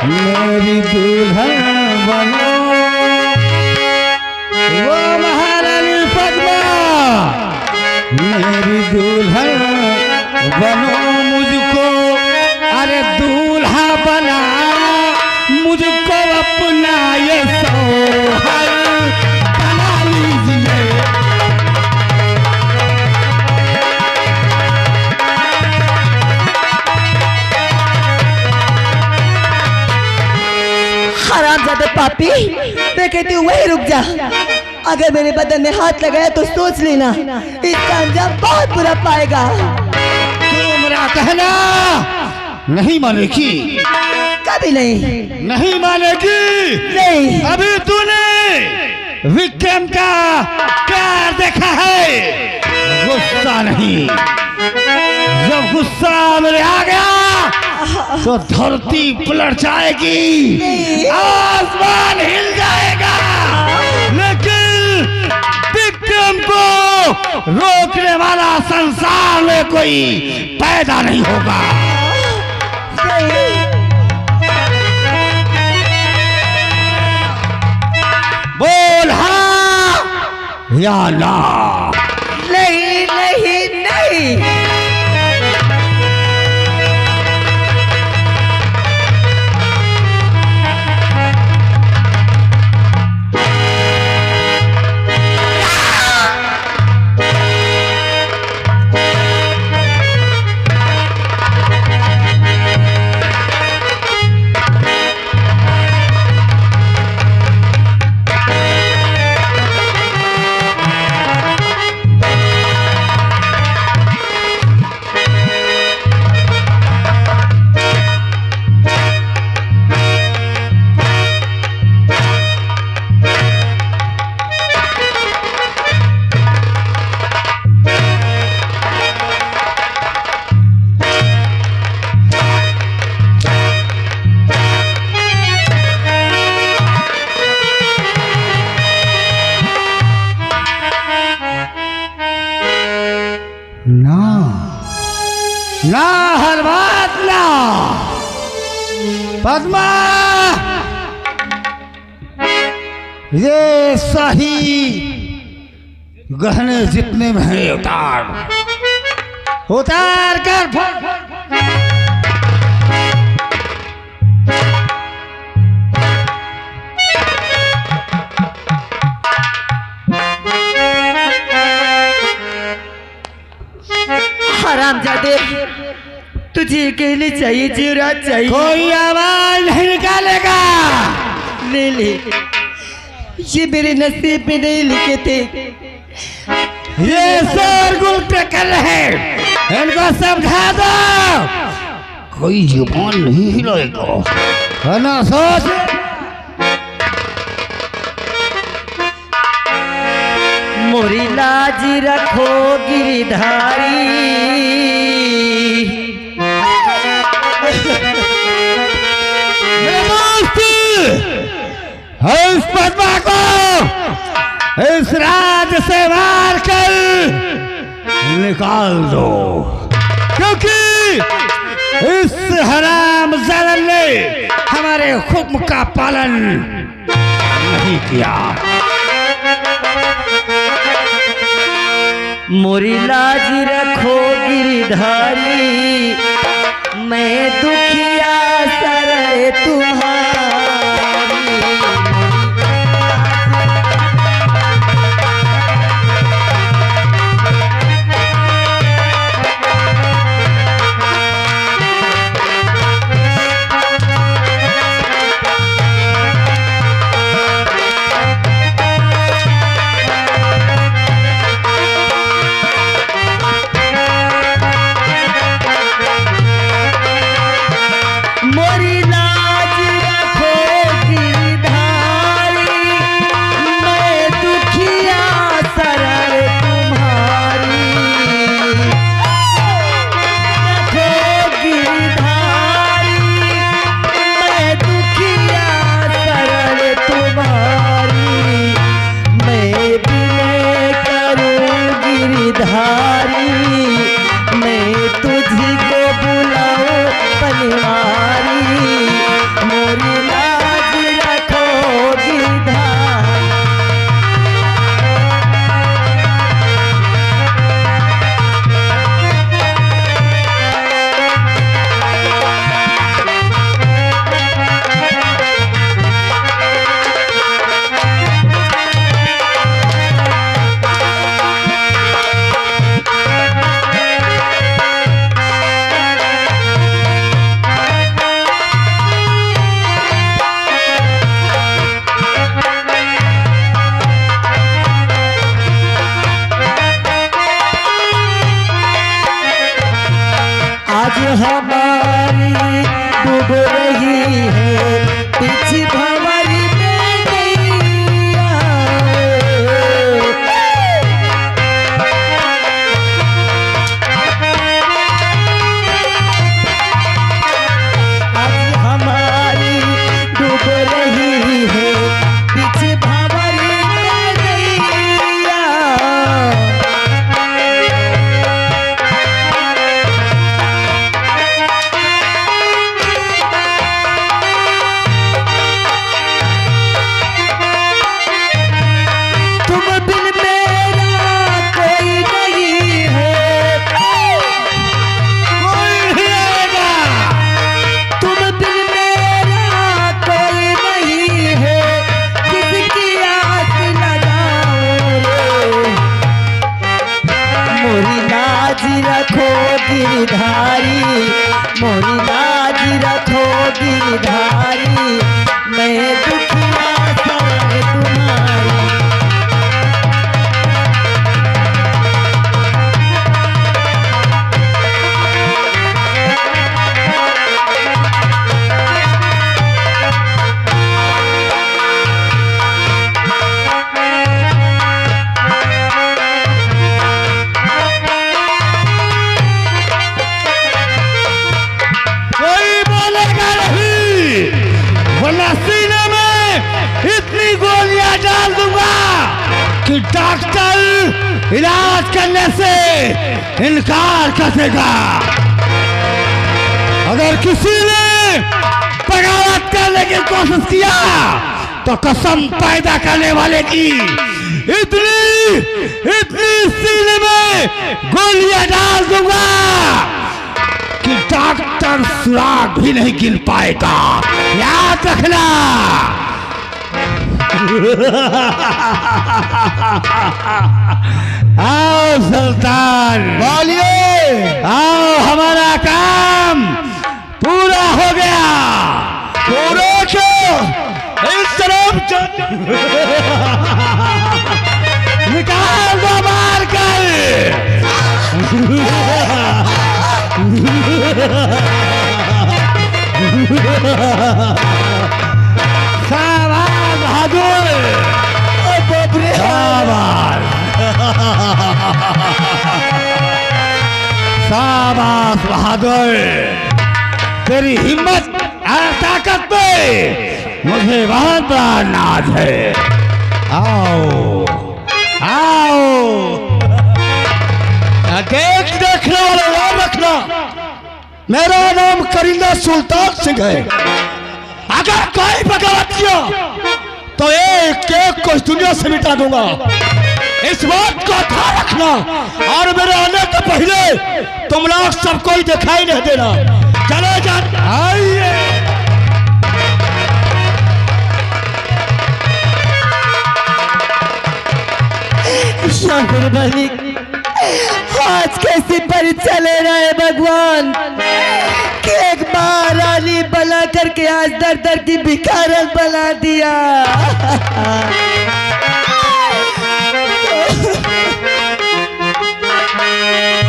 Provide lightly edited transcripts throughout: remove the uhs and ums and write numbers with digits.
मेरी दुल्हन बनो, वो महारानी पद्मा मेरी दुल्हन बनो, मुझको अरे दूल्हा बना, मुझको अपना ये सोहर बना लीजिए। हरामजादे पापी, मैं कहती हूँ वही रुक जा। अगर मेरे बदन में हाथ लगाया तो सोच लेना इसका अंजाम बहुत बुरा पाएगा। मेरा कहना नहीं मानेगी, कभी नहीं, नहीं मानेगी। नहीं। अभी तूने विक्रम का प्यार देखा है, गुस्सा नहीं। जब गुस्सा मेरे आ गया तो धरती पलट जाएगी, आसमान हिल जाएगा, लेकिन विक्रम को रोकने वाला संसार में कोई पैदा नहीं होगा। बोल हाँ या ना। नहीं नहीं नहीं। ना हर बात ना। पद्मा, ये सही गहने जितने में है उतार, उतार कर हरामजादे, तुझे अकेले चाहिए, जीवराज चाहिए। कोई आवाज नहीं निकालेगा। ले ले, ये मेरे नसीब में नहीं लिखे थे। ये शोरगुल पे कर रहे, इनको समझा दो। कोई जुबान नहीं हिलाएगा, है ना? सोच। मोरी लाज रखो गिरधारी, इस पद्मा को इस राज से मार कर निकाल दो, क्योंकि इस हराम जालिम ने हमारे हुक्म का पालन नहीं किया। मोरी लाज रखो गिरधारी, मैं दुखिया सर तुम्हारी। मोरी लाज गिरधारी मैं दुखिया शरण तुम्हारी। सीने में इतनी गोलियां डाल दूंगा कि डॉक्टर इलाज करने से इनकार कर देगा। अगर किसी ने बगावत करने की कोशिश किया तो कसम पैदा करने वाले की इतनी इतनी सीने में गोलियां डाल दूंगा कि डॉक्टर सुराग भी नहीं गिन पाएगा। याद रखना। आओ सुल्तान, बोलिए। आओ, हमारा काम पूरा हो गया। पूरा क्यों? इस तरफ निकाल दो मार कर। शाबाश बहादुर, शाबाश शाबाश बहादुर, तेरी हिम्मत और ताकत पे मुझे बहुत बड़ा नाज है। आओ आओ, देखने वाले याद रखना, मेरा नाम करिंदा सुल्तान सिंह है। अगर कोई बगावत किया तो एक एक को इस दुनिया से मिटा दूंगा। इस बात को ध्यान रखना और मेरे आने के पहले तुम लोग सबको ही दिखाई नहीं देना। चले जान। आइए। शामिर मलिक, आज कैसे पर चले रहे भगवान कि एक बार अली बना करके आज दर दर की भिखारन बना दिया।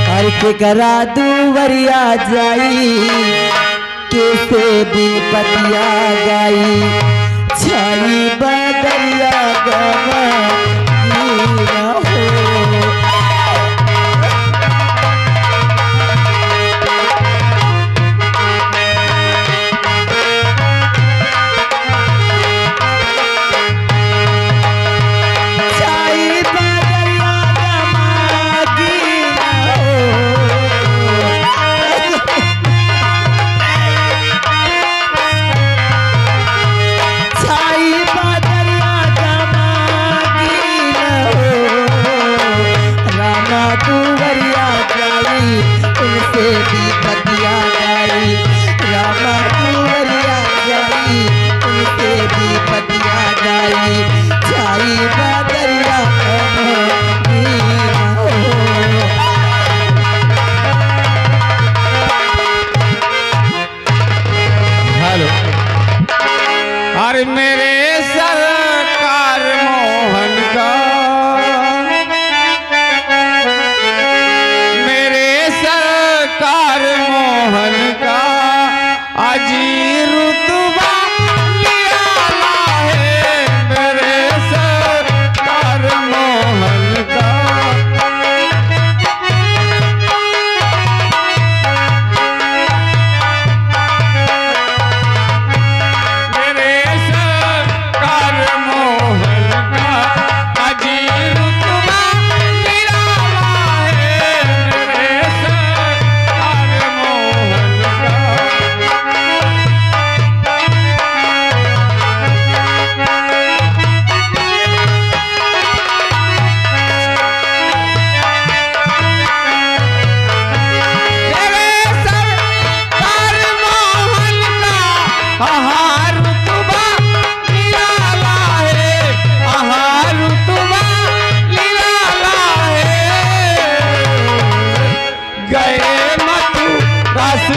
हर के करा दूवरिया जाई कैसे भी पतिया गाई छाई बदरिया गवा मेरे सरकार मोहन का, मेरे सरकार मोहन का अजी रुतबा निराला है। मेरे सरकार मोहन का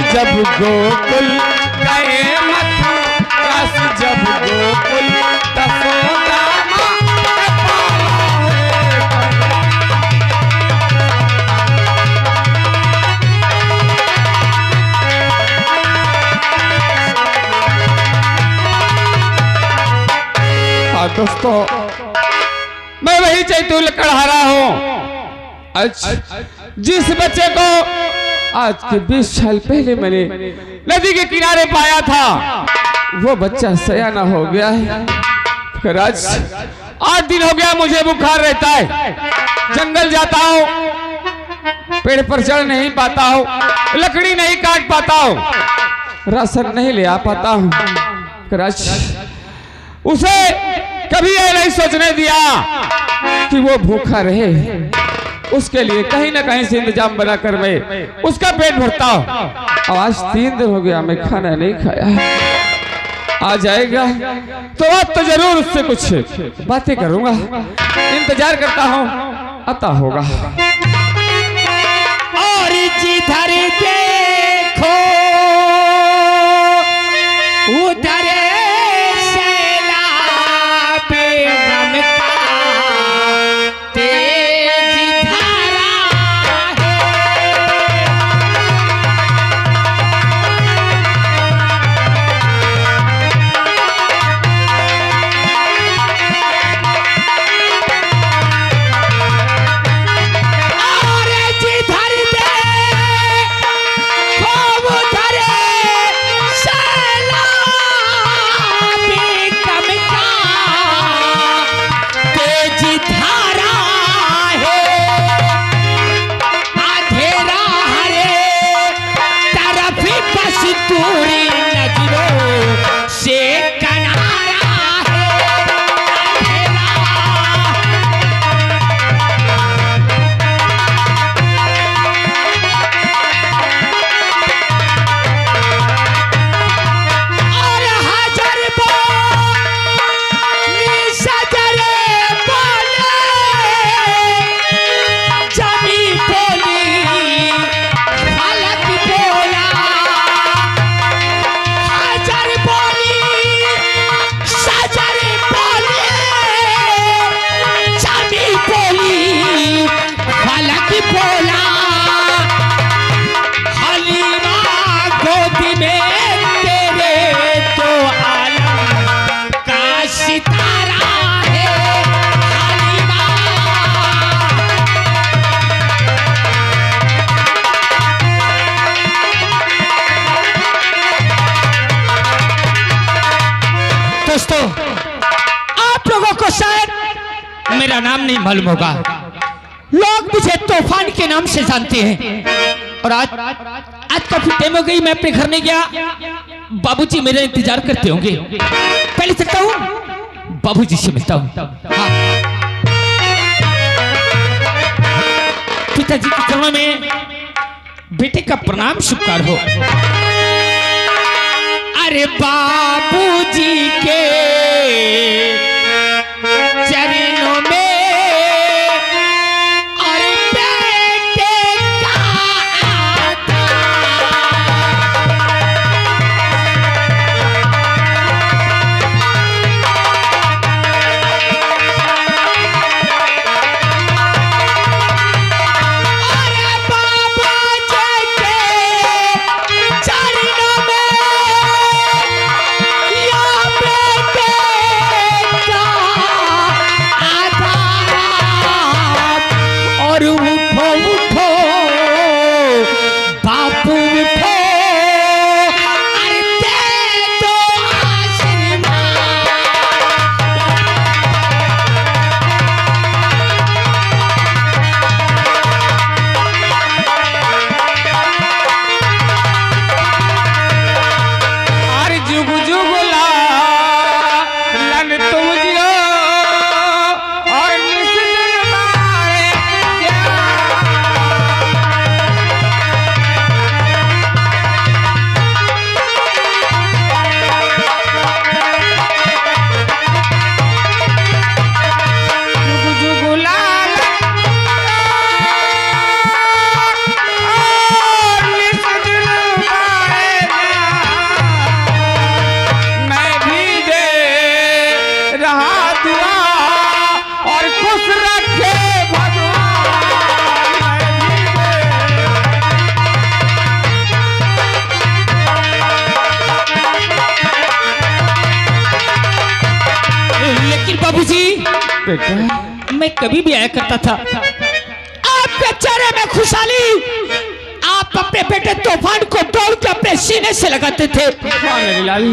जब गोकुल गए दोस्तों, मैं वही चैतू लकड़हारा हूँ। अच्छा, जिस बच्चे को आज के 20 साल पहले मैंने नदी के किनारे पाया था, वो बच्चा सयाना हो गया है। फिर आज 8 दिन हो गया मुझे बुखार रहता है। जंगल जाता हूँ, पेड़ पर चढ़ नहीं पाता हूँ, लकड़ी नहीं काट पाता हूँ, राशन नहीं ले आ पाता हूँ। फिर आज उसे कभी ये नहीं सोचने दिया कि वो भूखा रहे। उसके लिए कहीं ना कहीं से इंतजाम बनाकर मैं उसका पेट भरता हूँ। आज 3 दिन हो गया मैं खाना नहीं खाया। आ जाएगा तो आज तो जरूर उससे कुछ बातें करूंगा। इंतजार करता हूँ, आता होगा। और जिधर देखो उधर सैलाब गम का तेज धारा दोस्तों, आप लोगों को शायद मेरा नाम नहीं मालूम होगा। लोग मुझे तूफान के नाम से जानते हैं। और आज काफी टाइम हो गई, मैं अपने घर नहीं गया। बाबूजी मेरा इंतजार करते होंगे। पहले चलता हूँ, बाबूजी से मिलता हूँ। हाँ। पिताजी के चरणों में बेटे का प्रणाम स्वीकार हो। अरे बाबूजी के चरणों में और बेटे का आता। अरे बाबूजी के चरणों में या बेटे बेटा मैं कभी भी आया करता था आपके चेहरे में खुशहाली, आप अपने बेटे तूफान को दौड़ के अपने सीने से लगाते थे। हाँ मेरे लाल।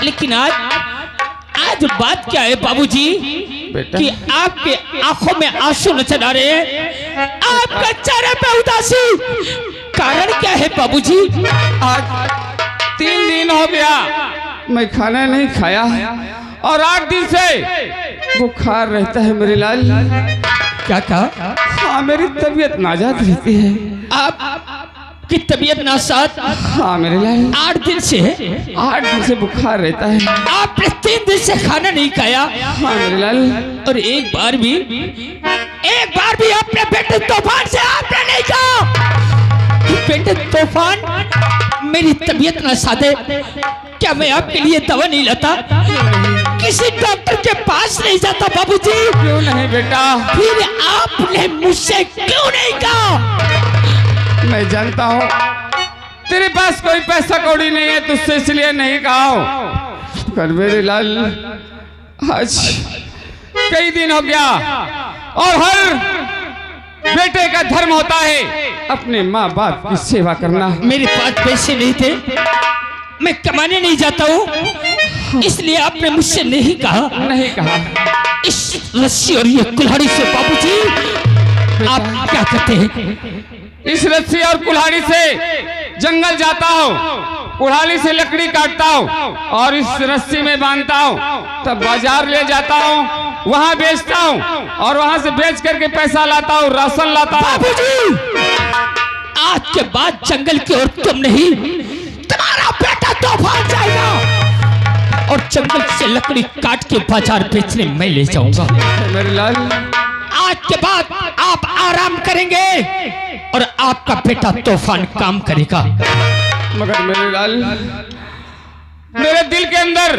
लेकिन आज बात क्या है बाबूजी बेटा। कि आपके आंखों में आंसू नजर आ रहे हैं, आपके चेहरे पे उदासी, कारण क्या है बाबूजी? आज 3 दिन हो गया मैं खाना नहीं खाया और 8 दिन से बुखार रहता है मेरे लाल। क्या कहा? हाँ मेरी तबीयत नाजात रहती है। आपकी तबीयत नासाज? हाँ मेरे लाल। 8 दिन से? 8 दिन से बुखार रहता है। आपने 3 दिन से खाना नहीं खाया? हाँ मेरे लाल। और एक बार भी अपने बेटे तूफान से आपने नहीं कहा कि बेटे तूफान मेरी तबीयत ना साधे, क्या मैं आपके लिए दवा नहीं लाता, किसी डॉक्टर के पास नहीं जाता बाबूजी? क्यों नहीं बेटा? फिर आपने मुझसे क्यों नहीं कहा? मैं जानता हूँ तेरे पास कोई पैसा कौड़ी नहीं है, तुझसे इसलिए नहीं कहा हूँ। पर मेरे लाल आज कई दिन हो गया और हर बेटे का धर्म होता है अपने माँ बाप की सेवा करना। मेरे पास पैसे नहीं थे, मैं कमाने नहीं जाता हूँ, इसलिए आपने मुझसे नहीं कहा। नहीं कहा। इस रस्सी और ये कुल्हाड़ी से बाबूजी आप क्या करते हैं? इस रस्सी और कुल्हाड़ी से जंगल जाता हूँ, कुल्हाड़ी से लकड़ी काटता हूँ और इस रस्सी में बांधता हूँ, तब बाजार ले जाता हूँ, वहाँ बेचता हूँ और वहाँ से बेच करके पैसा लाता हूँ, राशन लाता हूँ। बाबूजी आज के बाद जंगल की ओर तुम नहीं, तुम्हारा बेटा तूफान जाएगा और जंगल से लकड़ी काट के बाजार बेचने मैं ले जाऊंगा। मेरे लाल आज के बाद आप आराम करेंगे और आपका बेटा तूफान काम करेगा। मगर मेरे लाल मेरे दिल के अंदर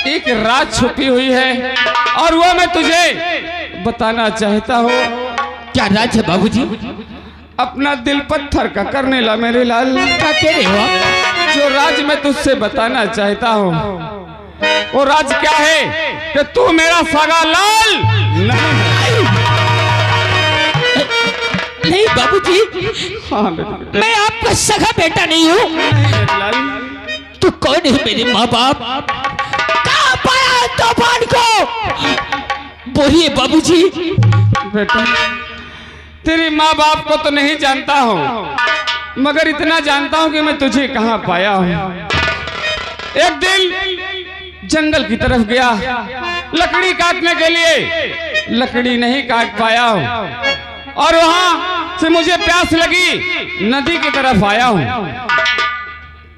एक राज छुपी हुई है और वो मैं तुझे बताना चाहता हूँ। क्या राज है बाबूजी? अपना दिल पत्थर का करने ला मेरे लाल। क्या कह रहे हो आप? जो राज मैं तुझसे बताना चाहता हूँ वो राज क्या है कि तू मेरा सगा लाल नहीं बाबूजी, हाँ मेरे मैं आपका सगा बेटा नहीं हूँ। लाल। तू कौन है? मेरे माँ बाप कहाँ पाया है तूफान को? बोलिए बाबूजी। बेटा तेरी माँ बाप को तो नहीं जानता हूँ, मगर इतना जानता हूँ कि मैं तुझे कहाँ पाया हूँ। एक दिन जंगल की तरफ गया लकड़ी काटने के लिए, लकड़ी नहीं काट पाया हूँ और वहां से मुझे प्यास लगी, नदी की तरफ आया हूँ।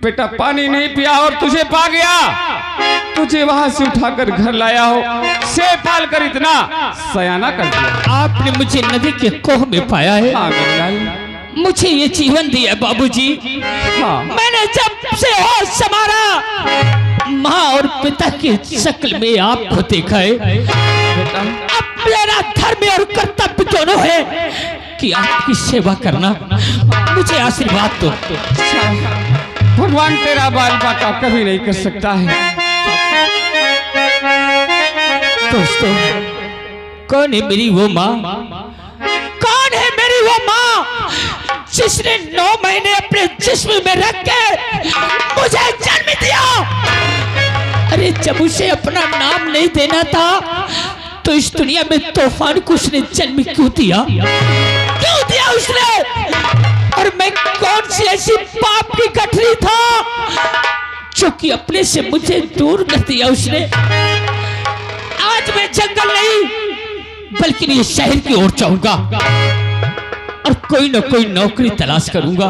बेटा पानी नहीं पिया और तुझे पा गया, तुझे वहां से उठाकर घर लाया हो, से पाल कर इतना सयाना कर दिया। आपने मुझे नदी के कोह में पाया है, हाँ मेरे लाल। मुझे ये जीवन दिया बाबूजी। हाँ मैंने जब से होश संभाला माँ और पिता की शक्ल में आपको देखा है। बेटा अब मेरा धर्म और कर्तव्य दोनों है कि आपकी सेवा करना। मुझे आशीर्वाद दो। भगवान तेरा बाल बाका कभी नहीं कर सकता है। दोस्तों कौन है मेरी वो माँ? कौन है मेरी वो माँ जिसने 9 महीने अपने जिस्म में रख के मुझे जन्म दिया? अरे जब उसे अपना नाम नहीं देना था तो इस दुनिया में तूफान को उसने जन्म क्यों दिया? क्यों दिया उसने? और मैं कौन सी ऐसी पाप की गठरी था जो कि अपने से मुझे दूर कर दिया उसने? आज मैं जंगल नहीं बल्कि ये शहर की ओर जाऊंगा और कोई ना कोई नौकरी तलाश करूंगा।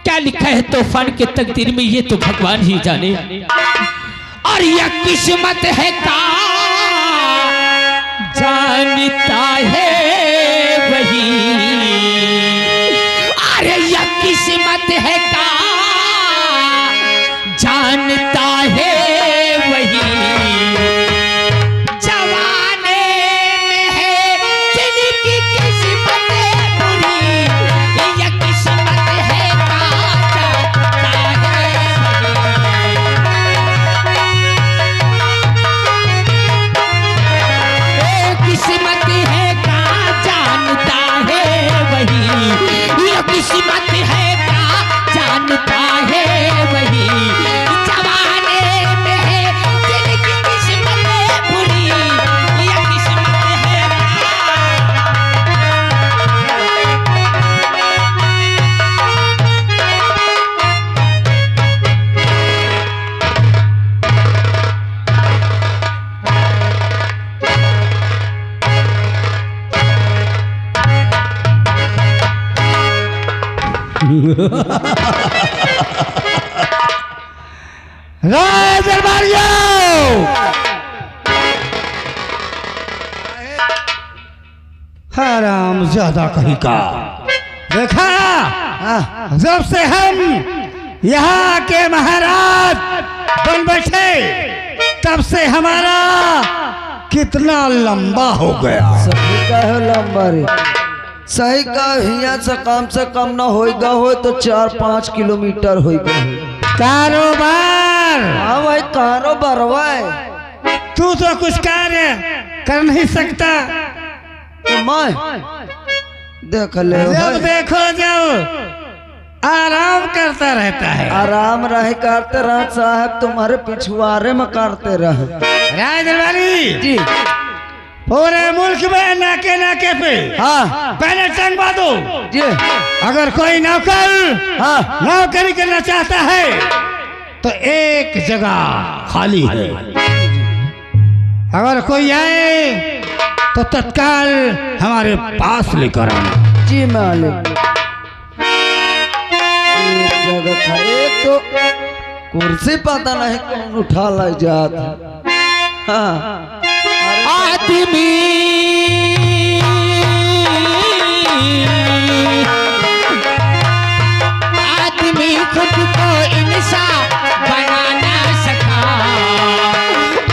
क्या लिखा है तूफान के तकदीर में ये तो भगवान ही जाने। और यह किस्मत है का जानता है वही, अरे यह किस्मत है का जानता है वही, जवाने में है जिनकी किस्मत बुरी, यह किस्मत है का जानता है वही। राय दरबारियों, हराम ज्यादा कहीं का देखा, जब से हम यहाँ के महाराज बन बैठे तब से हमारा कितना लंबा हो गया। सही का है लंबा रे, सही का हिया से कम ना होएगा हो तो 4-5 किलोमीटर होएगा। कारोबार, हाँ भाई कारोबार भाई, तू तो कुछ कार्य कर नहीं सकता। तो मैं देख ले जब भाई, देखो जब आराम करता रहता है। आराम रहे करते रह साहब, तुम्हारे पिछुआरे में करते रहे। राय दरबारी जी पूरे मुल्क में नाके नाके पे हाँ पहले टंगवा दो। जी अगर कोई नौकर हाँ नौकरी करना चाहता है तो एक जगह खाली है, अगर कोई आए तो तत्काल हमारे पास लेकर आना। जी मालिक, एक जगह था, एक तो कुर्सी पता नहीं कौन उठा ले जात हाँ। आदमी खुद को इंसान बना ना सका,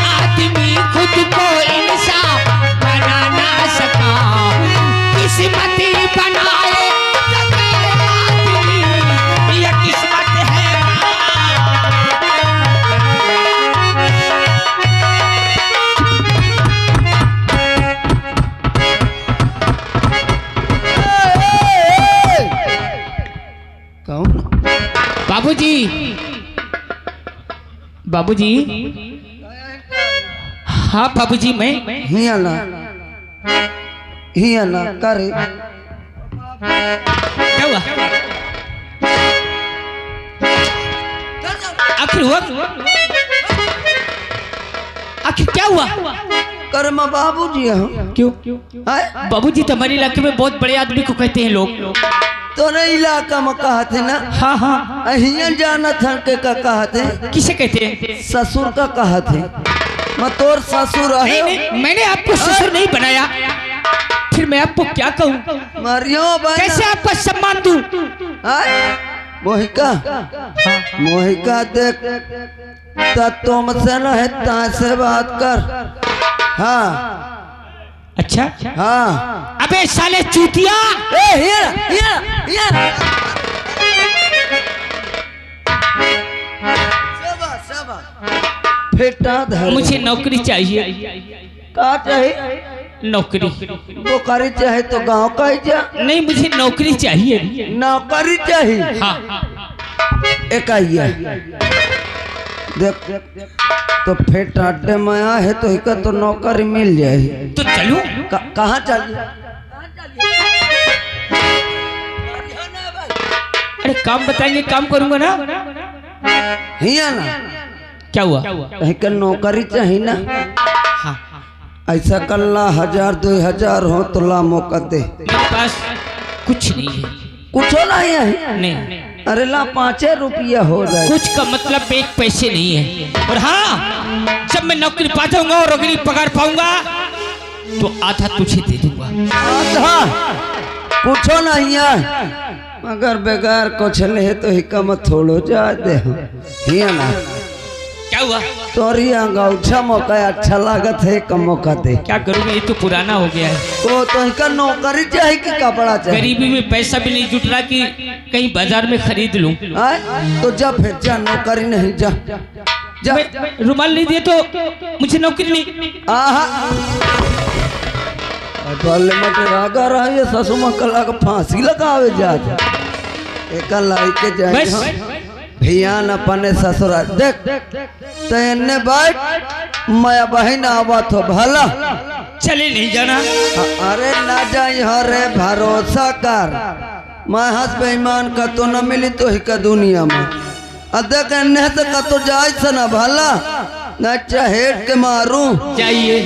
आदमी खुद को इंसान बना ना सका, किस्मत बनाए आदमी, ये किस्मत है। कौन बाबूजी, बाबूजी, हाँ बाबूजी, मैं हिया ना करे क्या हुआ? आखिर हुआ, आखिर क्या हुआ? कर मैं बाबूजी हूँ। क्यों? हैं? बाबूजी तो हमारे इलाके में बहुत बड़े आदमी को कहते हैं लोग। तोरे इलाका में कहा थे ना, हाँ हाँ, हिया जाना था के का कहा थे, किसे कहते हैं? ससुर का कहा थे। मैं तोर ससुर नहीं, है, नहीं, मैंने आपको ससुर नहीं बनाया, फिर मैं आपको क्या कहूँ? मरियो कैसे आपका सम्मान दूं? मोहिका देख तुमसे न है तासे बात कर। हाँ अच्छा, हाँ अबे साले चूतिया, मुझे नौकरी चाहिए। का चाहिए? नौकरी नौकरी चाहे तो गांव का ही जा। नहीं, मुझे नौकरी चाहिए। नौकरी चाहिए? हाँ, एक आइया देख तो फिर टाटे माया है तो एक तो नौकरी मिल जाए तो चलूं? कहाँ चल? अरे काम बताएंगे, काम करूंगा ना। हिया ना क्या हुआ? एक नौकरी चाहिए ना। हाँ, ऐसा कल्ला 1000-2000 हो तो ला मौका दे। मेरे पास कुछ नहीं है। कुछ नहीं है? नहीं, अरे ला 5 रुपया हो जाए। कुछ का मतलब 1 पैसे नहीं है। और हाँ, जब मैं नौकरी पा जाऊंगा और अगली पगार पाऊंगा तो आधा तुझे दे दूंगा। आधा कुछ नहीं है, मगर बेकार कुछ ले तो ही कम थोड़ो जा दे। हिया ना क्या हुआ? तोरी अंगूठा मौका अच्छा लागत है, कम मौका दे। क्या करूंगा, ये तो पुराना हो गया है। तो इनका नौकरी चाहिए कि कपड़ा चाहिए? गरीबी में पैसा भी नहीं जुट रहा कि कहीं बाजार में खरीद लूं। तो जा फिर जा, नौकरी नहीं जा जा। रुमाल नहीं दिए तो मुझे नौकरी नहीं। आहा बल्ले मटे रागा रहा ये ससु मक्कला का फांसी लगावे जा एक लाई के जाए। भैया न अपने ससुरा देख तेने बैठ, मैं बहन आवत हो भला चले नहीं जाना। अरे ना जाई हरे भरोसा कर, मैं हंस बेईमान का तो न मिली तो ही का दुनिया में। देख ने तो का तो जाए से ना भला न चहेट के मारू। जाइए।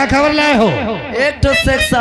क्या खबर लाए हो? एक तो सेक्स